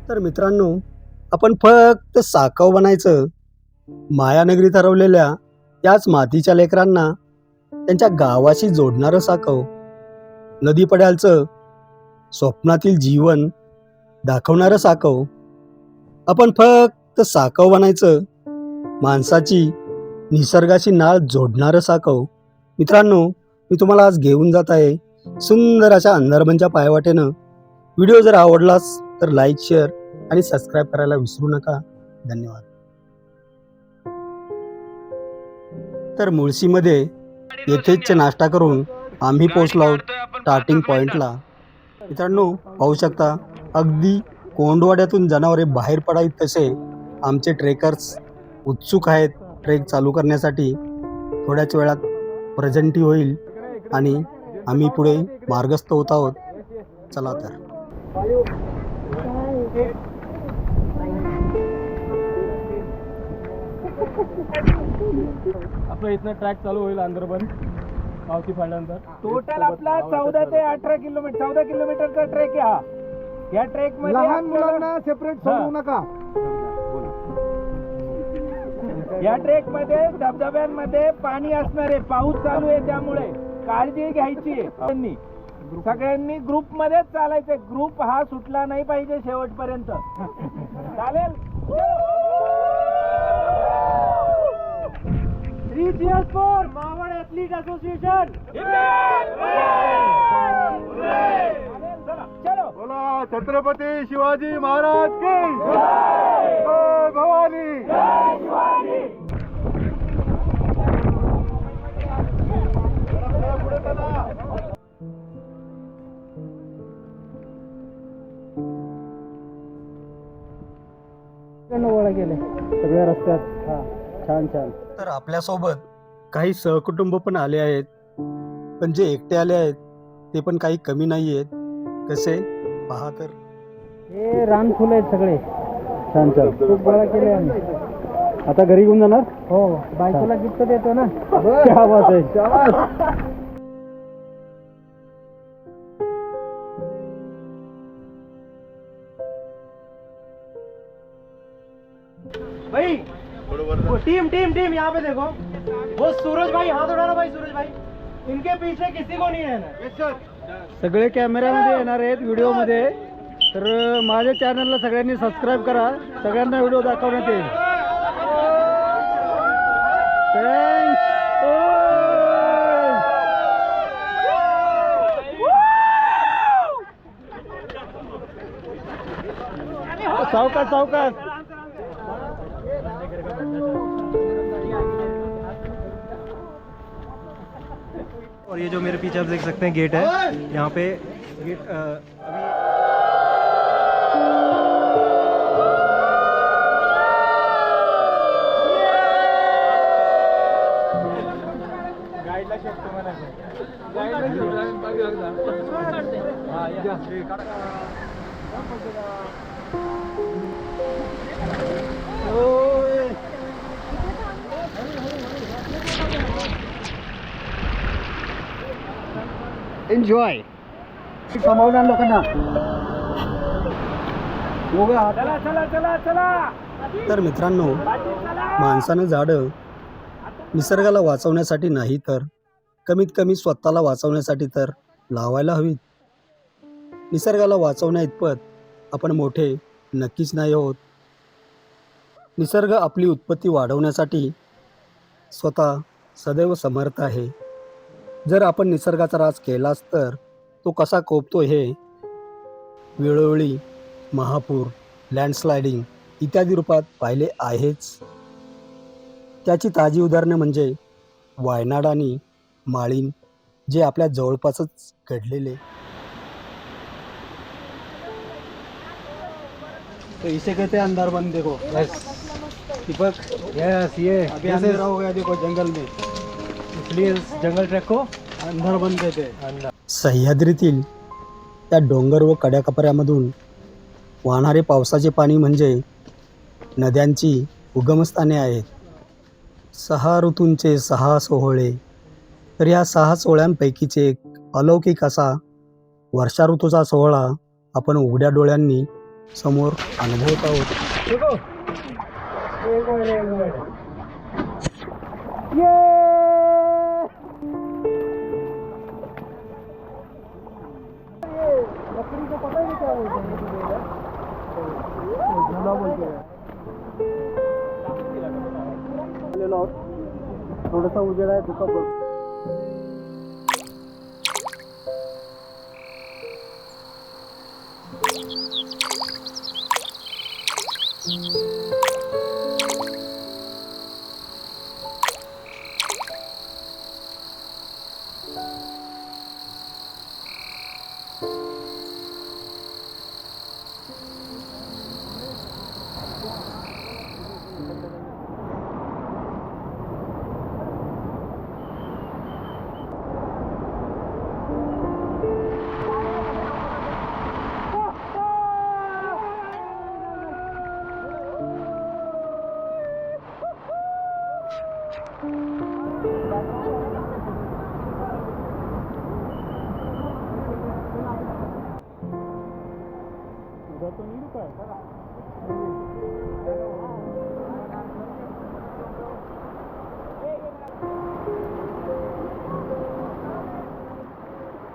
तर मित्रांनो, आपण फक्त साकव बनायचं मायानगरी ठरवलेल्या याच मातीच्या लेकरांना त्यांच्या गावाशी जोडणारं साकव, नदी पड्यालचं स्वप्नातील जीवन दाखवणारं साकव, आपण फक्त साकव बनायचं माणसाची निसर्गाशी नाळ जोडणारं साकव. मित्रांनो, मी तुम्हाला आज घेऊन जात आहे सुंदर अशा अंधारबनच्या पायवाटेनं. व्हिडिओ जर आवडलास तर लाईक, शेअर आणि सबस्क्राईब करायला विसरू नका. धन्यवाद. तर मुळशीमध्ये येथेच नाश्ता करून आम्ही पोहोचलो आहोत स्टार्टिंग पॉईंटला. मित्रांनो, पाहू शकता अगदी कोंडवाड्यातून जनावरे बाहेर पडावीत तसे आमचे ट्रेकर्स उत्सुक आहेत ट्रेक चालू करण्यासाठी. थोड्याच वेळात प्रेझेंटी होईल आणि आम्ही पुढे मार्गस्थ होत आहोत. चला तर. आपलं इथनं ट्रॅक चालू होईल अंदरबन पावती फाडल्यानंतर. टोटल आपला 14 ते 18 किलोमीटर 14 किलोमीटरचा ट्रेक आहे हा. या ट्रेक मध्ये लहान मुलांना सेपरेट सोडू नका. या ट्रेक मध्ये धबधब्यांमध्ये पाणी असणार आहे. पाऊस चालू आहे त्यामुळे काळजी घ्यायची आहे. त्यांनी सगळ्यांनी ग्रुप मध्येच चालायचं. ग्रुप हा सुटला नाही पाहिजे शेवटपर्यंत. चालेल. 3 cheers for Maval athlete association. चलो. बोला छत्रपती शिवाजी महाराज की जय भवानी. गोळा केले सगळ्या रस्त्यात छान छान. तर आपल्यासोबत काही सहकुटुंब पण आले आहेत, पण जे एकटे आले आहेत ते पण काही कमी नाही आहेत. कसे पहा तर. हे रानफुल आहेत सगळे. छान छान. खूप गोळा केले आम्ही. आता घरी घेऊन जाणार. हो, बायकोला गिफ्ट देतो ना. क्या बात आहे. शाबास. भाई वो टीम टीम टीम यहाँ पे देखो. वो सूरज भाई हाथ उठा रहा. भाई सूरज भाई, इनके पीछे किसी को नहीं रहना. सगळे कॅमेऱ्यामध्ये येणार आहेत व्हिडिओमध्ये. तर माझ्या चॅनलला सगळ्यांनी सबस्क्राईब करा. सगळ्यांना व्हिडिओ दाखवण्यात येईल. सावकाश सावकाश. और ये जो मेरे पीछे आप देख सकते हैं गेट है. यहाँ पे गेट एन्जॉय. कमावणार लोकांना. चला चला चला चला. तर मित्रांनो, माणसानं झाडं निसर्गाला वाचवण्यासाठी नाही तर कमीत कमी स्वतःला वाचवण्यासाठी तर लावायला हवीत. निसर्गाला वाचवण्या इतपत आपण मोठे नक्कीच नाही आहोत. निसर्ग आपली उत्पत्ती वाढवण्यासाठी स्वतः सदैव समर्थ आहे. जर आपण निसर्गाचा राज केलाच तर तो कसा कोपतो हे वेळोवेळी महापूर, लँडस्लायडिंग इत्यादी रूपात पाहिले आहेच. त्याची ताजी उदाहरणे म्हणजे वायनाड आणि माळीण, जे आपल्या जवळपासच घडलेले. तो इसे कहते हैं अंधारबन. देखो दीपक. यस, ये अभी अंधेरा हो गया देखो जंगल में, इसलिए जंगल ट्रैक को अंधारबन कहते हैं. सह्याद्रीतील त्या डोंगर व कड्याकपऱ्यामधून वाहणारे पावसाचे पाणी म्हणजे नद्यांची उगमस्थाने आहेत. 6 ऋतूंचे 6 सोहळे. तर या 6 सोहळ्यांपैकीचे एक अलौकिक असा वर्षा ऋतूचा सोहळा आपण उघड्या डोळ्यांनी समोर अनुभवत आहोत. थोडासा उजेड आहे तुका बघ.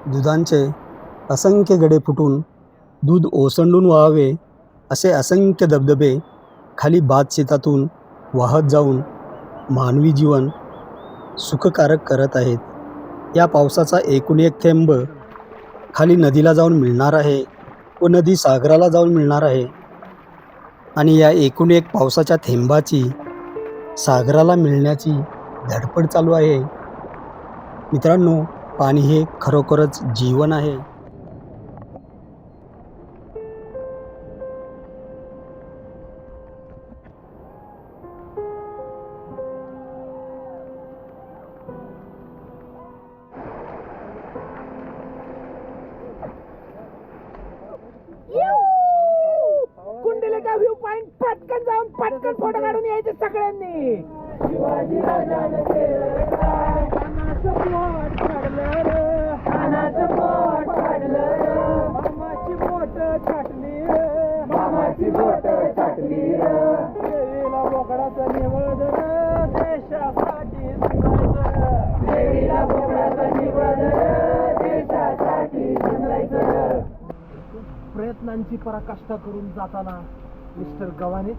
दुधांचे असंख्य गडे फुटून दूध ओसंडून व्हावे असे असंख्य धबधबे खाली बादशेतातून वाहत जाऊन मानवी जीवन सुखकारक करत आहेत. या पावसाचा एकूण एक थेंब खाली नदीला जाऊन मिळणार आहे व नदी सागराला जाऊन मिळणार आहे आणि या एकूण एक पावसाच्या थेंबाची सागराला मिळण्याची धडपड चालू आहे. मित्रांनो, पाणी हे खरोखरच जीवन आहे. कुंडलिका व्ह्यू पॉइंट पटकन जाऊन पटकन फोटो काढून यायचे सगळ्यांनी. शिवाजी राजानं केलं काय, कानाचं पोट काढलं रे, कानाचं पोट काढलं रे, मामाची बोट छाटली रे, मामाची बोट छाटली रे, देवीला बोकडाचं निवड रे, देशासाठी झुंजायचं, देवीला बोकडाचं निवड रे, देशासाठी झुंजायचं. प्रयत्नांची पराकाष्ठा करून जाताना मिस्टर गव्हाणे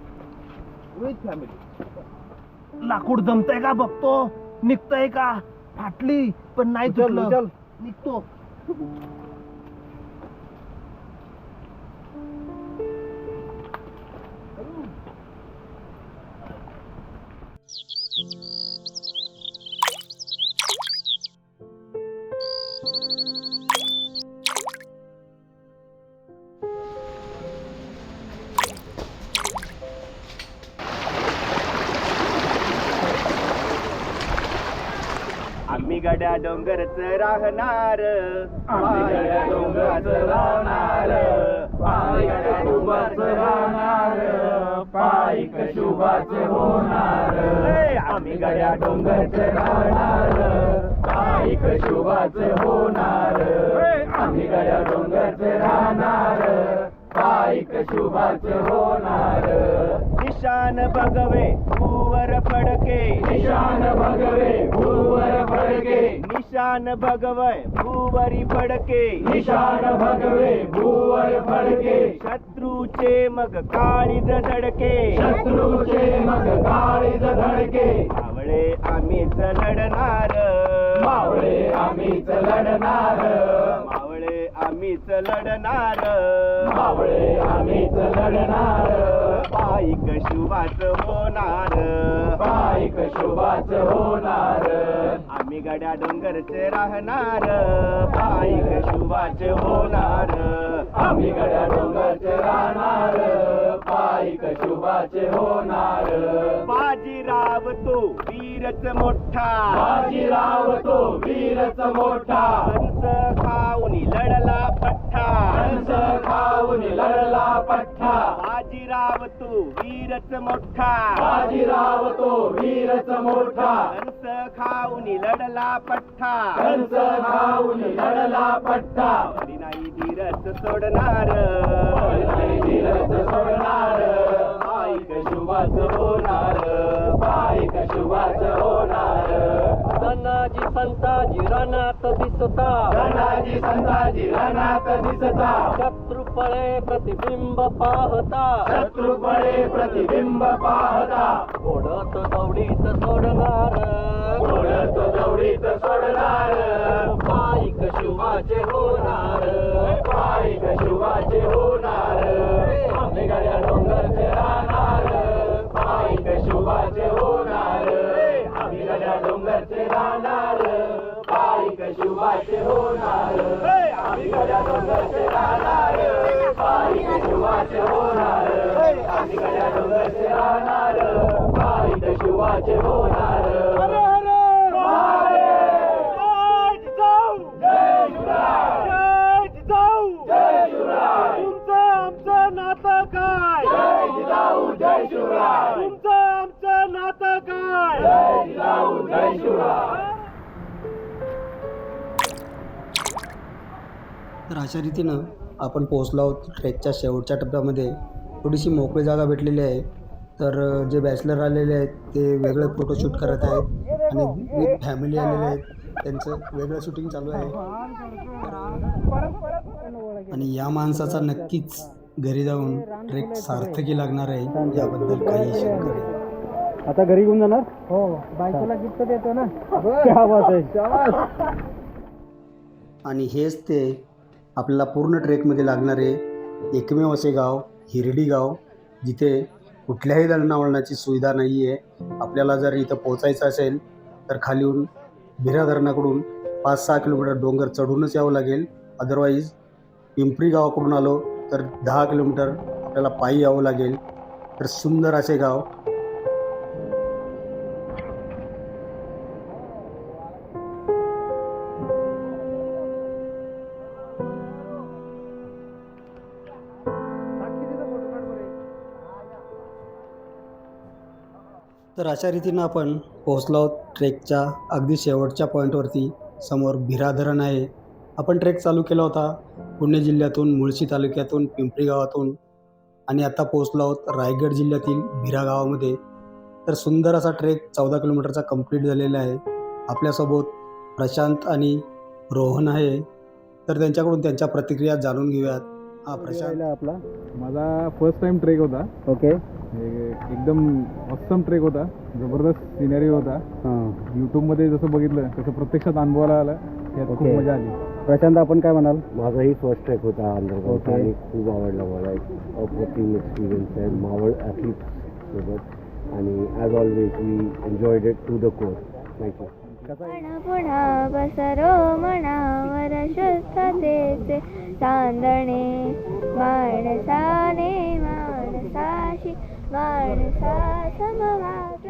विथ फॅमिली. लाकूड जमतंय का बघतो, निघतंय का, फाटली पण नाही तुटलं, निघतो. आम्ही गड्या डोंगरच राहणार, आम्ही गड्या डोंगराचं राहणार, आम्ही गड्या डोंगराचं राहणार, पायिक शुभाचे होणार. आम्ही गड्या डोंगरचं राहणार, पायिक शुभाचे होणार, आम्ही गड्या डोंगरचं राहणार, पायिक शुभाचे होणार. निशान भगवे भूवर फडके, निशान भगवे भूवर फडके, निशान भगवे भूवरी फडके, निशान भगवे भूवर फडके, शत्रूचे मग काळीज धडके, शत्रूचे मग काळीज धडके, मावळे आम्हीच लढणार, मावळे आम्हीच लढणार, मावळे आम्हीच लढणार, मावळे आम्हीच लढणार, पायिक शुभाच होणार, पायिक शुभाच होणार. आम्ही गड्या डोंगरचे राहणार, पायिक शुभाच होणार, आम्ही गड्या डोंगरचे राहणार, पायिक शुभाचे होणार. बाजीराव तो वीरच मोठा, बाजीराव तो वीरच मोठा, हंस खाऊन लढला पठ्ठा, हंस खाऊन लढला पठ्ठा, बाजीराव तो वीरच मोठा, बाजीराव तो वीरच मोठा, हंस खाऊन लढला पठ्ठा, हंस खाऊन लढला पठ्ठा, वरी नाही धीरच सोडणार, वरी नाही धीरच शुभाचं होणार, बाईक शुभाचं होणार. धनाजी संताजी रानात दिसता, धनाजी संताजी रानात दिसता, शत्रू पळे प्रतिबिंब पाहता, शत्रू पळे प्रतिबिंब पाहता, ओढत दौडीत सोडणार, ओढत दौडीत सोडणार, बाईक शुभाचे होणार, बाईक शुभाचे होणार. आम्ही गड्या डोंगरचे राहणार, बाईक शुभाचे होणार. आम्ही गड्या डोंगरचे राहणार, बाईक शुभाचे होणार. आम्ही गड्या डोंगरचे राहणार, बाईक शुभाचे होणार. आम्ही गड्या डोंगरचे राहणार, बाईक शुभाचे होणार. जय शिवराय, तुमचं आमचं नातं काय? जय जिजाऊ, जय शिवराय. तर अशा रीतीनं आपण पोहोचलो आहोत ट्रेकच्या शेवटच्या टप्प्यामध्ये. थोडीशी मोकळी जागा भेटलेली आहे, तर जे बॅचलर आलेले आहेत ते वेगळे फोटोशूट करत आहेत आणि विथ फॅमिली आलेले आहेत त्यांचं वेगळं शूटिंग चालू आहे. आणि या माणसाचा नक्कीच घरी जाऊन ट्रेक सार्थकी लागणार आहे, याबद्दल काही शंका नाही. आता घरी घेऊन जाणार? हो, बायकोला गिफ्ट देतो ना. क्या बात आहे. आणि हेच ते आपल्याला पूर्ण ट्रेकमध्ये लागणारे एकमेव असे गाव हिरडी गाव, जिथे कुठल्याही दळणवळणाची सुविधा नाही आहे. आपल्याला जर इथं पोचायचं असेल तर खालीहून भिरा धरणाकडून 5-6 किलोमीटर डोंगर चढूनच यावं लागेल. अदरवाईज पिंपरी गावाकडून आलो तर 10 किलोमीटर आपल्याला पायी यावं लागेल. तर सुंदर असे गाव. तर अशा रीतीनं आपण पोहोचलो आहोत ट्रेकच्या अगदी शेवटच्या पॉईंटवरती. समोर भिरा धरण आहे. आपण ट्रेक चालू केला होता पुणे जिल्ह्यातून, मुळशी तालुक्यातून, पिंपरी गावातून, आणि आता पोहोचलो आहोत रायगड जिल्ह्यातील भिरा गावामध्ये. तर सुंदर असा ट्रेक 14 किलोमीटरचा कंप्लीट झालेला आहे. आपल्यासोबत प्रशांत आणि रोहन आहे, तर त्यांच्याकडून त्यांच्या प्रतिक्रिया जाणून घेऊयात. हा प्रशांत. आपला माझा फर्स्ट टाइम ट्रेक होता. ओके. एकदम ऑसम ट्रेक होता. जबरदस्त सिनेरी होता. यूट्यूबमध्ये जसं बघितलं तसं प्रत्यक्षात अनुभवाला आलं. यात खूप मजा आली. प्रशांत, आपण काय म्हणाल? माझाही फर्स्ट ट्रेक होता अंडरग्राऊंडचा आणि खूप आवडला मला. एक अप्रतिम एक्सपिरियन्स आहे मावळ ॲथलीट सोबत, आणि as always we enjoyed it to the core. Thank you. पुन्हा बसरो मनावर शुद्धतेचे चांदणे, माणसाने माणसाशी माणसा समवाद